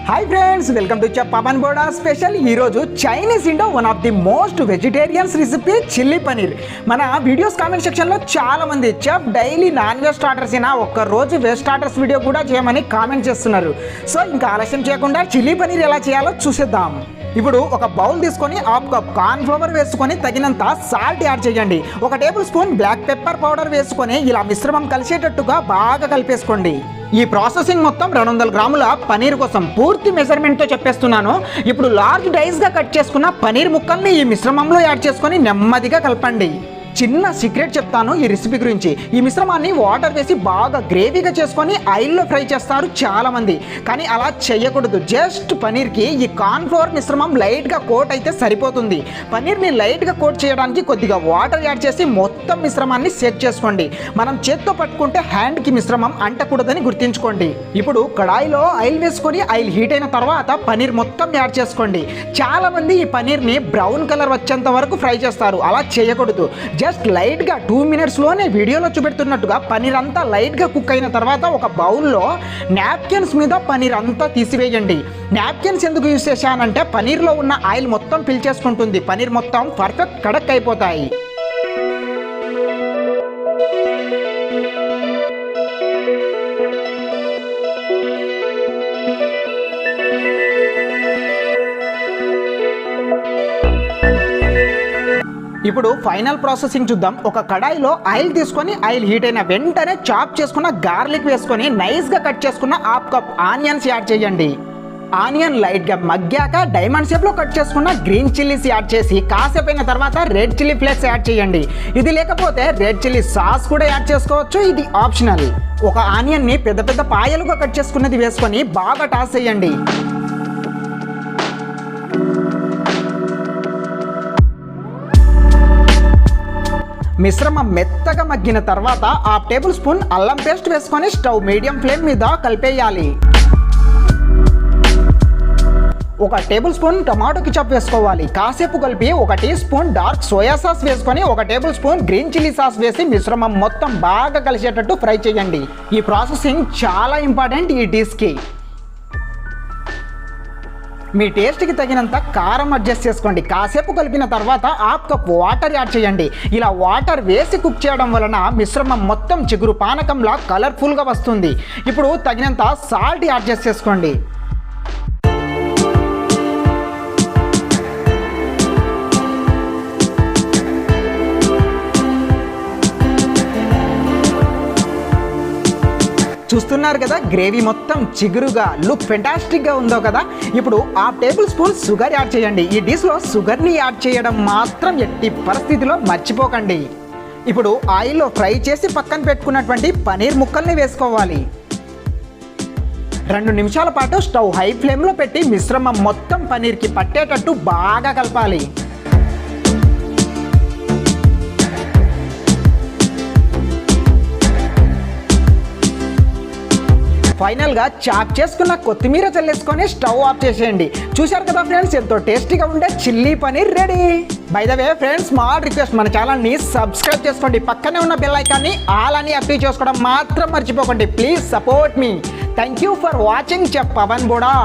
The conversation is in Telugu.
High friends welcome to Pawan Boda special Chinese Indo one of the most vegetarians recipe chilli paneer मन वीडियोस कामेंट सेक्शन లో చాలా మంది chef daily non veg starters అయినా ఒక్క రోజు వెజ్ స్టార్టర్స్ వీడియో కూడా చేయమని కామెంట్ చేస్తున్నారు. సో ఇంకా ఆలస్యం చేయకుండా చిల్లీ పనీర్ ఎలా చేయాలో చూసేద్దాం. ఇప్పుడు ఒక బౌల్ తీసుకొని హాఫ్ కప్ కార్న్ ఫ్లోర్ వేసుకొని తగినంత సాల్ట్ యాడ్ చేయండి. ఒక tablespoon black pepper powder వేసుకొని ఇలా మిశ్రమం కలిసేటట్టుగా బాగా కలిపేసుకోండి. ఈ ప్రాసెసింగ్ మొత్తం 200 గ్రాముల పనీర్ కోసం పూర్తి మెజర్మెంట్తో చెప్పేస్తున్నాను. ఇప్పుడు లార్జ్ డైస్గా కట్ చేసుకున్న పనీర్ ముక్కల్ని ఈ మిశ్రమంలో యాడ్ చేసుకొని నెమ్మదిగా కలపండి. చిన్న సీక్రెట్ చెప్తాను ఈ రెసిపీ గురించి. ఈ మిశ్రమాన్ని వాటర్ వేసి బాగా గ్రేవీగా చేసుకొని ఆయిల్లో ఫ్రై చేస్తారు చాలా మంది, కానీ అలా చేయకూడదు. జస్ట్ పనీర్కి ఈ కార్న్ ఫ్లోర్ మిశ్రమం లైట్గా కోట్ అయితే సరిపోతుంది. పనీర్ని లైట్గా కోట్ చేయడానికి కొద్దిగా వాటర్ యాడ్ చేసి మొత్తం మిశ్రమాన్ని సెట్ చేసుకోండి. మనం చేత్తో పట్టుకుంటే హ్యాండ్కి మిశ్రమం అంటకూడదని గుర్తుంచుకోండి. ఇప్పుడు కడాయిలో ఆయిల్ వేసుకొని ఆయిల్ హీట్ అయిన తర్వాత పనీర్ మొత్తం యాడ్ చేసుకోండి. చాలా మంది ఈ పనీర్ని బ్రౌన్ కలర్ వచ్చేంత వరకు ఫ్రై చేస్తారు. అలా చేయకూడదు. జస్ట్ లైట్గా 2 మినిట్స్లోనే వీడియోలో చూపెడుతున్నట్టుగా పనీర్ అంతా లైట్గా కుక్ అయిన తర్వాత ఒక బౌల్లో నాప్కిన్స్ మీద పనీర్ అంతా తీసివేయండి. నాప్కిన్స్ ఎందుకు యూజ్ చేశానంటే పనీర్లో ఉన్న ఆయిల్ మొత్తం పీల్చేసుకుంటుంది. పనీర్ మొత్తం పర్ఫెక్ట్ కడక్ అయిపోతాయి. ఇప్పుడు ఫైనల్ ప్రాసెసింగ్ చూద్దాం. ఒక కడాయిలో ఆయిల్ తీసుకొని ఆయిల్ హీట్ అయిన వెంటనే చాప్ చేసుకున్న గార్లిక్ వేసుకొని నైస్గా కట్ చేసుకున్న హాఫ్ కప్ ఆనియన్స్ యాడ్ చేయండి. ఆనియన్ లైట్గా మగ్గాక డైమండ్ షేప్లో కట్ చేసుకున్న గ్రీన్ చిల్లీస్ యాడ్ చేసి కాసేపు అయిన తర్వాత రెడ్ చిల్లీ ఫ్లేక్స్ యాడ్ చేయండి. ఇది లేకపోతే రెడ్ చిల్లీ సాస్ కూడా యాడ్ చేసుకోవచ్చు, ఇది ఆప్షనల్. ఒక ఆనియన్ని పెద్ద పెద్ద పాయలుగా కట్ చేసుకున్నది వేసుకొని బాగా టాస్ చేయండి. మిశ్రమం మెత్తగా మగ్గిన తర్వాత 1/2 టేబుల్ స్పూన్ అల్లం పేస్ట్ వేసుకొని స్టవ్ మీడియం ఫ్లేమ్ మీద కలిపేయాలి. 1 టేబుల్ స్పూన్ టమాటో కిచప్ వేసుకోవాలి. కాసేపు కలిపి 1 teaspoon dark soya sauce వేసుకొని 1 tablespoon green chilli sauce వేసి మిశ్రమం మొత్తం బాగా కలిసేటట్టు ఫ్రై చేయండి. ఈ ప్రాసెసింగ్ చాలా ఇంపార్టెంట్ ఈ డిష్కి. మీ టేస్ట్కి తగినంత కారం అడ్జస్ట్ చేసుకోండి. కాసేపు కలిపిన తర్వాత 1/2 కప్ వాటర్ యాడ్ చేయండి. ఇలా వాటర్ వేసి కుక్ చేయడం వలన మిశ్రమం మొత్తం చిగురు పానకంలా కలర్ఫుల్గా వస్తుంది. ఇప్పుడు తగినంత సాల్ట్ యాడ్ చేసేసుకోండి. చూస్తున్నారు కదా గ్రేవీ మొత్తం చిగురుగా లుక్ ఫెంటాస్టిక్గా ఉందో కదా. ఇప్పుడు 1/2 టేబుల్ స్పూన్ షుగర్ యాడ్ చేయండి. ఈ డిష్లో షుగర్ని యాడ్ చేయడం మాత్రం ఎట్టి పరిస్థితిలో మర్చిపోకండి. ఇప్పుడు ఆయిల్లో ఫ్రై చేసి పక్కన పెట్టుకున్నటువంటి పనీర్ ముక్కల్ని వేసుకోవాలి. 2 నిమిషాల పాటు స్టవ్ హై ఫ్లేమ్లో పెట్టి మిశ్రమం మొత్తం పనీర్కి పట్టేటట్టు బాగా కలపాలి. ఫైనల్గా చాప్ చేసుకున్న కొత్తిమీర చల్లేసుకొని స్టవ్ ఆఫ్ చేసేయండి. చూశారు కదా ఫ్రెండ్స్, ఎంతో టేస్టీగా ఉండే chilli paneer ready. By the way friends, small request, మన ఛానల్ని సబ్స్క్రైబ్ చేసుకోండి. పక్కనే ఉన్న బెల్ ఐకాన్ని ఆల్ అని యాక్టివ్ చేసుకోవడం మాత్రం మర్చిపోకండి. Please support me. Thank you for watching chef Pavan Boda.